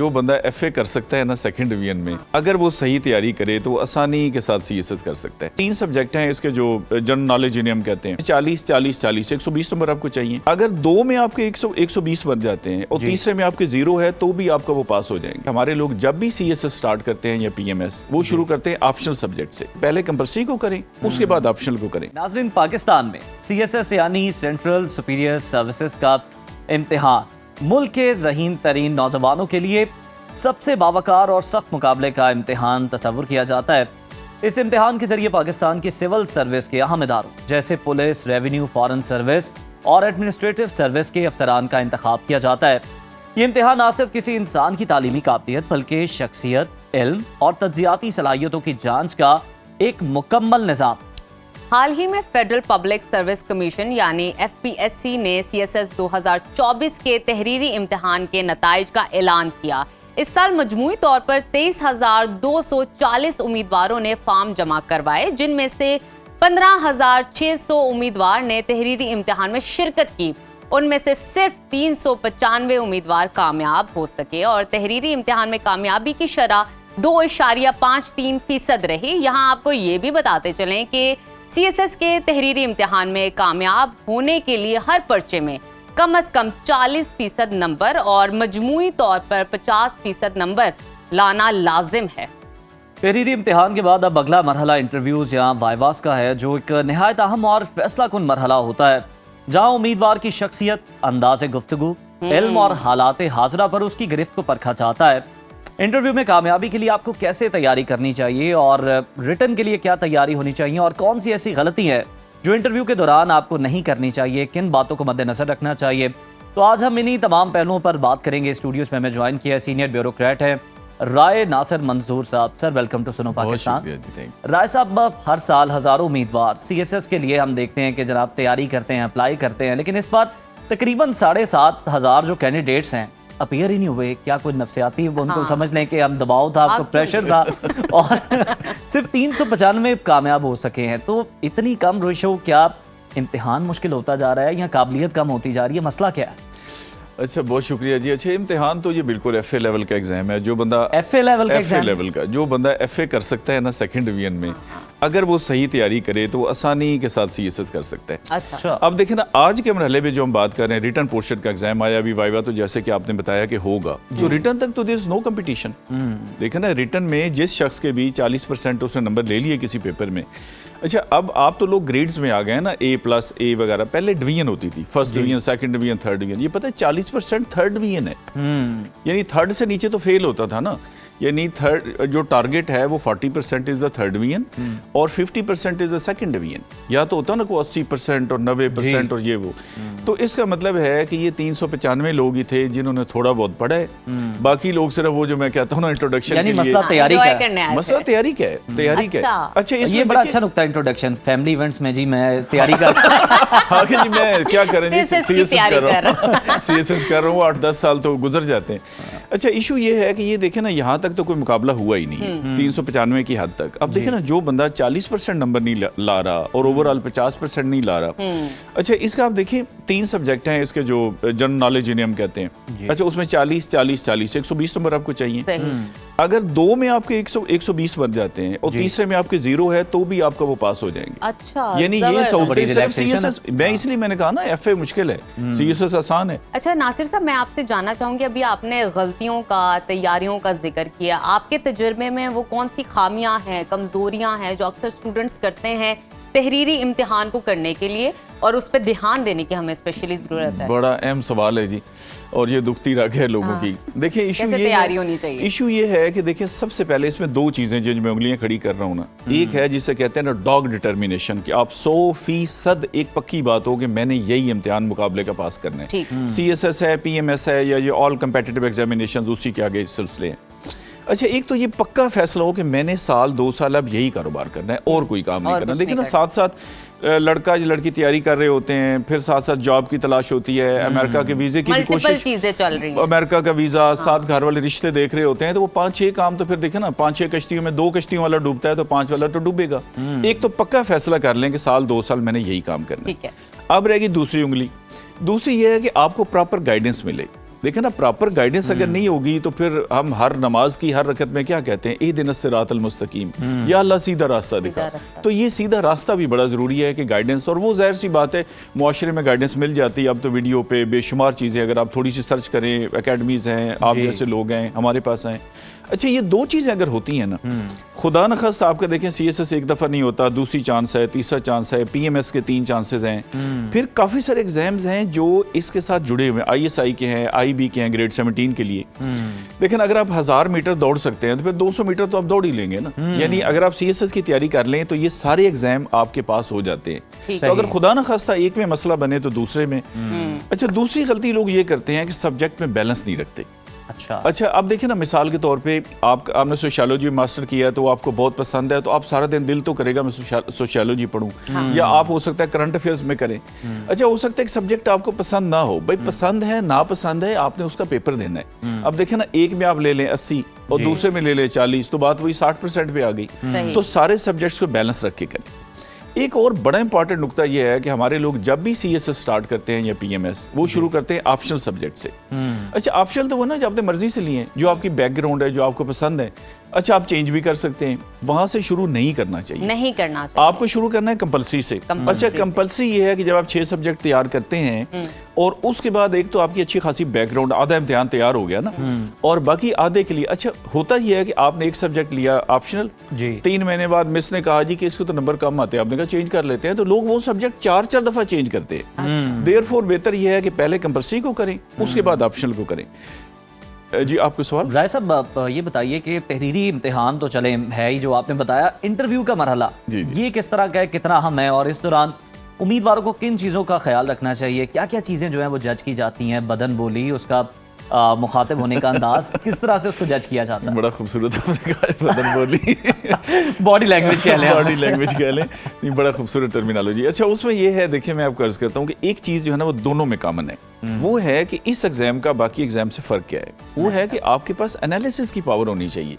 جو بندہ F A کر سکتا ہے نا سیکنڈ ڈویژن میں، اگر وہ صحیح تیاری کرے تو وہ آسانی کے ساتھ سی ایس ایس کر سکتا ہے۔ 3 سبجیکٹ ہیں اس کے جو جنرل نالج جنہیں ہم کہتے ہیں، 40 120 نمبر آپ کو چاہیے۔ اگر 2 میں آپ کے 120 بن جاتے ہیں اور تیسرے میں آپ کے 0 ہے تو بھی آپ کا وہ پاس ہو جائیں گے۔ ہمارے لوگ جب بھی سی ایس ایس سٹارٹ کرتے ہیں یا پی ایم ایس، وہ شروع کرتے ہیں آپشنل سبجیکٹ سے، پہلے کمپلسری کو کریں اس کے بعد آپشنل کو کریں۔ ناظرین، پاکستان میں سی ایس ایس یعنی سینٹرل سپیریئر سروسز کا امتحان ملک کے ذہین ترین نوجوانوں کے لیے سب سے باوقار اور سخت مقابلے کا امتحان تصور کیا جاتا ہے۔ اس امتحان کے ذریعے پاکستان کی سول سروس کے اہم اداروں جیسے پولیس، ریونیو، فارن سروس اور ایڈمنسٹریٹو سروس کے افسران کا انتخاب کیا جاتا ہے۔ یہ امتحان نہ صرف کسی انسان کی تعلیمی قابلیت بلکہ شخصیت، علم اور تجزیاتی صلاحیتوں کی جانچ کا ایک مکمل نظام۔ حال ہی میں فیڈرل پبلک سروس کمیشن یعنی ایف پی ایس سی نے سی ایس ایس 2024 کے تحریری امتحان کے نتائج کا اعلان کیا۔ اس سال مجموعی طور پر 23,240 امیدواروں نے فارم جمع کروائے، جن میں سے 15,600 امیدوار نے تحریری امتحان میں شرکت کی۔ ان میں سے صرف 395 امیدوار کامیاب ہو سکے اور تحریری امتحان میں کامیابی کی شرح 2.53% رہی۔ یہاں آپ کو یہ بھی بتاتے چلیں کہ سی ایس ایس کے تحریری امتحان میں کامیاب ہونے کے لیے ہر پرچے میں کم از کم 40% نمبر اور مجموعی طور پر 50% نمبر لانا لازم ہے۔ تحریری امتحان کے بعد اب اگلا مرحلہ انٹرویوز یا وائواس کا ہے، جو ایک نہایت اہم اور فیصلہ کن مرحلہ ہوتا ہے، جہاں امیدوار کی شخصیت، انداز گفتگو، علم اور حالات حاضرہ پر اس کی گرفت کو پرکھا جاتا ہے۔ انٹرویو میں کامیابی کے لیے آپ کو کیسے تیاری کرنی چاہیے اور ریٹن کے لیے کیا تیاری ہونی چاہیے اور کون سی ایسی غلطی ہے جو انٹرویو کے دوران آپ کو نہیں کرنی چاہیے، کن باتوں کو مد نظر رکھنا چاہیے، تو آج ہم انہی تمام پہلوؤں پر بات کریں گے۔ اسٹوڈیوز میں ہمیں جوائن کیا ہے سینئر بیوروکریٹ ہیں رائے ناصر منظور صاحب۔ سر ویلکم ٹو سنو پاکستان۔ رائے صاحب، ہر سال ہزاروں امیدوار سی ایس ایس کے لیے ہم دیکھتے ہیں کہ جناب تیاری کرتے ہیں، اپلائی کرتے ہیں، لیکن اس بار تقریباً 7,500 جو کینڈیڈیٹس ہیں اپیئر ہی نہیں ہوئے۔ کیا کوئی نفسیاتی ان کو سمجھ لیں کہ ہم دباؤ تھا، آپ کو پریشر تھا، اور صرف 395 کامیاب ہو سکے ہیں، تو اتنی کم ریشو، کیا امتحان مشکل ہوتا جا رہا ہے یا قابلیت کم ہوتی جا رہی ہے؟ مسئلہ کیا ہے؟ اچھا، بہت شکریہ جی۔ اچھا، امتحان تو یہ بالکل ایف اے لیول کا ایگزام ہے۔ جو بندہ ایف اے لیول کا جو بندہ ایف اے کر سکتا ہے نا سیکنڈ ڈویژن میں، اگر وہ صحیح تیاری کرے تو وہ آسانی کے ساتھ سی ایس ایس کر سکتا ہے۔ اچھا، اب دیکھیں نا، آج کے مرحلے میں جو ہم بات کر رہے ہیں، ریٹن پورشن کا ایگزام آیا ابھی، وائوا تو جیسے کہ آپ نے بتایا کہ ہوگا، تو ریٹن تک تو دیر از نو کمپٹیشن۔ دیکھیں نا، ریٹن میں جس شخص کے بھی 40% اس نے نمبر لے لیے کسی پیپر میں۔ اچھا، اب آپ تو لوگ گریڈز میں آ گئے ہیں نا، A+A وغیرہ، پہلے ڈویژن ہوتی تھی، first division, second division, third division. یہ پتہ ہے 40% تھرڈ ڈویژن ہے، یعنی تھرڈ سے نیچے تو فیل ہوتا تھا نا، یعنی تھرڈ جو ٹارگٹ ہے وہ 40% از دا تھرڈ ڈویژن اور 50% از دا سیکنڈ ڈویژن، یا تو ہوتا نا کوئی 80% اور 90% اور یہ وہ۔ تو اس کا مطلب ہے کہ یہ 395 لوگ ہی تھے جنہوں نے تھوڑا بہت پڑھا ہے، باقی لوگ صرف وہ جو میں کہتا ہوں نا انٹروڈکشن، یعنی مسئلہ تیاری کا ہے۔ مسئلہ تیاری کا ہے، تیاری کا ہے۔ اچھا، اس یہ بڑا اچھا نکتہ انٹروڈکشن، فیملی ایونٹس میں جی میں تیاری کر ہاں جی، میں کیا کریں جی، سی ایس ایس کر رہا ہوں، سی ایس ایس کر رہا ہوں، 8-10 سال تو گزر جاتے ہیں۔ اچھا، ایشو یہ ہے کہ یہ دیکھیں نا، یہاں تک تو کوئی مقابلہ ہوا ہی نہیں 395 کی حد تک۔ اب دیکھیں نا، جو بندہ 40% نمبر نہیں لا رہا اور اوورآل 50% نہیں لا رہا، اچھا اس کا آپ دیکھیں 3 سبجیکٹ ہیں اس کے جو جنرل نالج جنہیں ہم کہتے ہیں، اچھا اس میں 40 120 نمبر آپ کو چاہیے۔ اگر 2 میں آپ کے 120 بن جاتے ہیں اور تیسرے میں آپ کے 0 ہے تو بھی آپ کا وہ پاس ہو جائیں گے۔ اچھا، یعنی یہ سہولتیں صرف سی ایس ایس، میں اس لیے میں نے کہا نا ایف اے مشکل ہے، سی ایس ایس آسان ہے۔ اچھا ناصر صاحب، میں آپ سے جاننا چاہوں گی، ابھی آپ نے غلطیوں کا، تیاریوں کا ذکر کیا، آپ کے تجربے میں وہ کون سی خامیاں ہیں، کمزوریاں ہیں جو اکثر اسٹوڈنٹس کرتے ہیں تحریری امتحان کو کرنے کے لیے، اور اس پہ دھیان دینے کی ہمیں اسپیشلی ضرورت ہے؟ بڑا اہم سوال ہے جی، اور یہ دکھتی رگ ہے لوگوں کی۔ دیکھیں ایشو یہ ہے کہ دیکھیں، سب سے پہلے اس میں 2 چیزیں جو میں انگلیاں کھڑی کر رہا ہوں نا، ایک ہے جسے کہتے ہیں نا ڈاگ ڈٹرمینیشن، کہ آپ 100% ایک پکی بات ہو کہ میں نے یہی امتحان مقابلے کا پاس کرنا ہے۔ سی ایس ایس ہے، پی ایم ایس ہے، یا یہ آل کمپیٹیٹیو ایگزامینیشن، اسی کے آگے سلسلے ہیں۔ اچھا، ایک تو یہ پکا فیصلہ ہو کہ میں نے 2 سال اب یہی کاروبار کرنا ہے اور کوئی کام نہیں کرنا۔ دیکھیں نا، ساتھ ساتھ لڑکا یا لڑکی تیاری کر رہے ہوتے ہیں، پھر ساتھ ساتھ جاب کی تلاش ہوتی ہے، امریکہ کے ویزے کی بھی کوشش، چیزیں چل رہی ہیں، امریکہ کا ویزا، ساتھ گھر والے رشتے دیکھ رہے ہوتے ہیں، تو وہ 5-6 کام تو پھر دیکھیں نا، 5-6 کشتیوں میں 2 کشتیوں والا ڈوبتا ہے تو 5 والا تو ڈوبے گا۔ ایک تو پکا فیصلہ کر لیں کہ 2 سال میں نے یہی کام کرنا ہے۔ اب رہے گی دوسری انگلی، دوسری یہ ہے کہ آپ کو پراپر گائیڈنس ملے دیکھیں نا پراپر گائیڈنس اگر نہیں ہوگی تو پھر ہم ہر نماز کی ہر رکعت میں کیا کہتے ہیں اہدنا الصراط المستقیم، یا اللہ سیدھا راستہ دکھا. تو یہ سیدھا راستہ بھی بڑا ضروری ہے کہ گائیڈنس، اور وہ ظاہر سی بات ہے معاشرے میں گائیڈنس مل جاتی ہے. اب تو ویڈیو پہ بے شمار چیزیں، اگر آپ تھوڑی سی سرچ کریں، اکیڈمیز ہیں، آپ جیسے لوگ ہیں ہمارے پاس ہیں. اچھا یہ دو چیزیں اگر ہوتی ہیں نا، خدا نخواستہ آپ کا دیکھیں سی ایس ایس ایک دفعہ نہیں ہوتا، دوسری چانس ہے، تیسرا چانس ہے، پی ایم ایس کے 3 چانسز ہیں، پھر کافی سارے ایگزامز ہیں جو اس کے ساتھ جڑے ہوئے ہیں، آئی ایس آئی کے ہیں، آئی بی کے ہیں، گریڈ 17 کے لیے. لیکن اگر آپ 1000 میٹر دوڑ سکتے ہیں تو پھر 200 میٹر تو آپ دوڑ ہی لیں گے نا. یعنی اگر آپ سی ایس ایس کی تیاری کر لیں تو یہ سارے ایگزام آپ کے پاس ہو جاتے ہیں. تو اگر خدا نخواستہ ایک میں مسئلہ بنے تو دوسرے میں. اچھا دوسری غلطی لوگ یہ کرتے ہیں کہ سبجیکٹ میں بیلنس نہیں رکھتے. اچھا اب دیکھیں نا مثال کے طور پہ آپ نے سوشیالوجی میں ماسٹر کیا ہے تو وہ آپ کو بہت پسند ہے، تو آپ سارا دن دل تو کرے گا میں سوشیالوجی پڑھوں، یا آپ ہو سکتا ہے کرنٹ افیئرز میں کریں. اچھا ہو سکتا ہے کہ سبجیکٹ آپ کو پسند نہ ہو. بھائی پسند ہے ناپسند ہے، آپ نے اس کا پیپر دینا ہے. اب دیکھیں نا ایک میں آپ لے لیں 80 اور دوسرے میں لے لیں 40، تو بات وہی 60% پہ آ گئی. تو سارے سبجیکٹس کو بیلنس رکھ کے کریں. ایک اور بڑا امپورٹنٹ نقطہ یہ ہے کہ ہمارے لوگ جب بھی سی ایس ایس سٹارٹ کرتے ہیں یا پی ایم ایس، وہ شروع کرتے ہیں آپشنل سبجیکٹ سے. اچھا آپشنل تو وہ نا جو آپ نے مرضی سے لیے ہیں، جو آپ کی بیک گراؤنڈ ہے، جو آپ کو پسند ہے. اچھا آپ چینج بھی کر سکتے ہیں، وہاں سے شروع نہیں کرنا چاہیے. آپ کو شروع کرنا ہے کمپلسری سے. اچھا کمپلسری یہ ہے کہ جب آپ 6 سبجیکٹ تیار کرتے ہیں اور اس کے بعد ایک تو آپ کی اچھی خاصی بیک گراؤنڈ، آدھا امتحان تیار ہو گیا نا، اور باقی آدھے کے لیے اچھا ہوتا یہ ہے کہ آپ نے ایک سبجیکٹ لیا آپشنل، 3 مہینے بعد مس نے کہا جی کہ اس کو تو نمبر کم آتے ہیں، آپ نے کہا چینج کر لیتے ہیں، تو لوگ وہ سبجیکٹ 4 دفعہ چینج کرتے ہیں. دیر فور بہتر یہ ہے کہ پہلے کمپلسری کو کریں، اس کے بعد آپشنل کو کریں. جی آپ کو سوال؟ رائے صاحب یہ بتائیے کہ تحریری امتحان تو چلے ہے ہی جو آپ نے بتایا، انٹرویو کا مرحلہ یہ کس طرح کا ہے، کتنا اہم ہے، اور اس دوران امیدواروں کو کن چیزوں کا خیال رکھنا چاہیے؟ کیا کیا چیزیں جو ہیں وہ جج کی جاتی ہیں؟ بدن بولی، اس کا مخاطب ہونے کا انداز، کس طرح سے اس کو جج کیا جاتا ہے؟ بڑا خوبصورت آپ نے کہا بدن بولی، باڈی لینگویج کہہ لیں، باڈی لینگویج کہہ لیں، بڑا خوبصورت ٹرمینالوجی. اچھا اس میں یہ ہے، دیکھیں میں آپ کو عرض کرتا ہوں کہ ایک چیز جو ہے نا وہ دونوں میں کامن ہے. وہ ہے کہ اس ایگزام کا باقی ایگزام سے فرق کیا ہے؟ وہ ہے کہ آپ کے پاس انالیسس کی پاور ہونی چاہیے.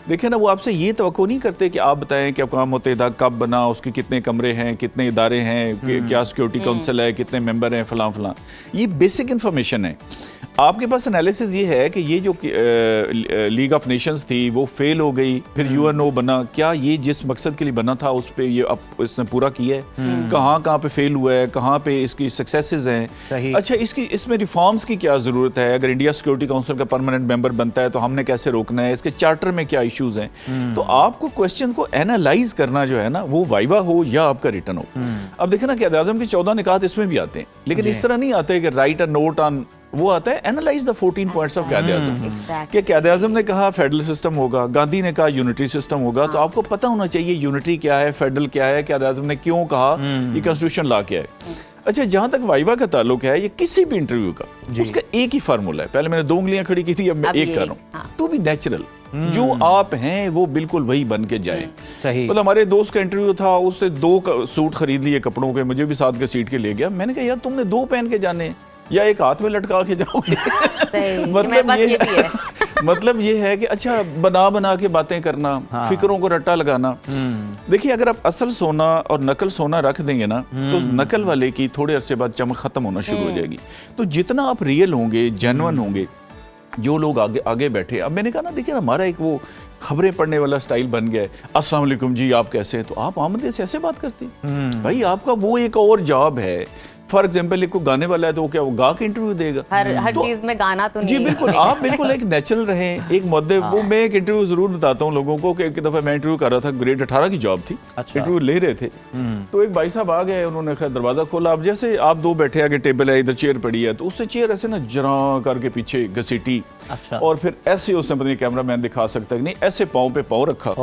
دیکھیں نا وہ آپ سے یہ توقع نہیں کرتے کہ آپ بتائیں کہ اقوام متحدہ کب بنا، اس کے کتنے کمرے ہیں، کتنے ادارے ہیں، کیا سیکیورٹی کونسل ہے، کتنے ممبر ہیں، فلاں فلاں. یہ بیسک انفارمیشن ہے. آپ کے پاس انالیسس یہ ہے کہ یہ جو لیگ آف نیشنز تھی وہ فیل ہو گئی، پھر یو این او بنا، کیا یہ جس مقصد کے لیے بنا تھا اس پہ یہ اب اس نے پورا کیا ہے؟ کہاں پہ فیل ہوا ہے، کہاں پہ اس کی سکسیسز ہیں. اچھا اس میں ریفارمز کی کیا ضرورت ہے؟ اگر انڈیا سیکیورٹی کونسل کا پرماننٹ ممبر بنتا ہے تو ہم نے کیسے روکنا ہے؟ اس کے چارٹر میں کیا ایشوز ہیں؟ تو آپ کو کوسچن کو اینالائز کرنا جو ہے نا، وہ وائوا ہو یا آپ کا ریٹن ہو. اب دیکھیں نا قائد اعظم کی 14 نکات اس میں بھی آتے ہیں، لیکن اس طرح نہیں آتے کہ رائٹ اے نوٹ آن، وہ آتا ہے analyse the 14 points of Quaid Azam. کہ قائد اعظم نے کہا فیڈرل سسٹم ہوگا، گاندھی نے کہا یونٹری سسٹم ہوگا، تو آپ کو پتہ ہونا چاہیے یونٹری کیا ہے، فیڈرل کیا ہے، قائد اعظم نے کیوں کہا، یہ کانسٹیٹیوشن لا کیا ہے. اچھا جہاں تک وائوا کا تعلق ہے، یہ کسی بھی انٹرویو کا اس کا ایک ہی فارمولا ہے. پہلے میں نے 2 انگلیاں کھڑی کی تھی، اب میں ایک کر رہا ہوں. ٹو بی نیچرل، جو آپ ہیں وہ بالکل وہی بن کے جائیں. مطلب ہمارے دوست کا انٹرویو تھا، اس نے 2 سوٹ خرید لیے کپڑوں کے، مجھے بھی ساتھ کے سیٹ کے لے گیا. میں نے کہا یار تم نے 2 پہن کے جانے یا ایک ہاتھ میں لٹکا کے جاؤ گے؟ مطلب یہ ہے کہ اچھا بنا کے باتیں کرنا، فکروں کو رٹا لگانا. دیکھیے اگر آپ اصل سونا اور نقل سونا رکھ دیں گے نا، تو نقل والے کی تھوڑے عرصے بعد چمک ختم ہونا شروع ہو جائے گی. تو جتنا آپ ریئل ہوں گے، جینون ہوں گے، جو لوگ آگے بیٹھے. اب میں نے کہا نا دیکھیں ہمارا ایک وہ خبریں پڑھنے والا سٹائل بن گیا ہے، السلام علیکم جی آپ کیسے ہیں، تو آپ آمدے سے ایسے بات کرتے ہیں. بھائی آپ کا وہ ایک اور جاب ہے. فار ایگزامپل ایک کو گانے والا ہے تو وہ کیا وہ گا کے انٹرویو دے گا؟ ہر چیز میں گانا تو نہیں. جی بالکل، آپ بالکل ایک نیچرل رہیں، ایک مؤدب. وہ میں ایک انٹرویو ضرور بتاتا ہوں لوگوں کو کہ ایک دفعہ میں انٹرویو کر رہا تھا، گریڈ 18 کی جاب تھی، انٹرویو لے رہے تھے، تو ایک بھائی صاحب آ گئے، انہوں نے خیر دروازہ کھولا. اب جیسے آپ 2 بیٹھے، آگے ٹیبل ہے، ادھر چیئر پڑی ہے، تو اس سے چیئر ایسے نا جراں کر کے پیچھے گھسیٹی، اور پھر ایسے اس نے پتہ نہیں کیمرہ مین دکھا سکتا ہے کہ نہیں، ایسے پاؤں پہ پاؤں رکھا.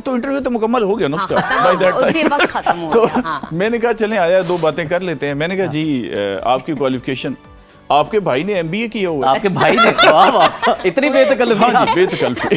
تو انٹرویو تو مکمل ہو گیا نا اس کا. تو میں نے کہا چلیں آیا 2 باتیں کر لیتے ہیں. میں نے کہا جی آپ کی کوالیفیکیشن، آپ کے بھائی نے ایم بی اے کیا ہوا ہے. آپ کے بھائی نے؟ واہ واہ، اتنی بے تکلفی. ہاں جی بے تکلفی.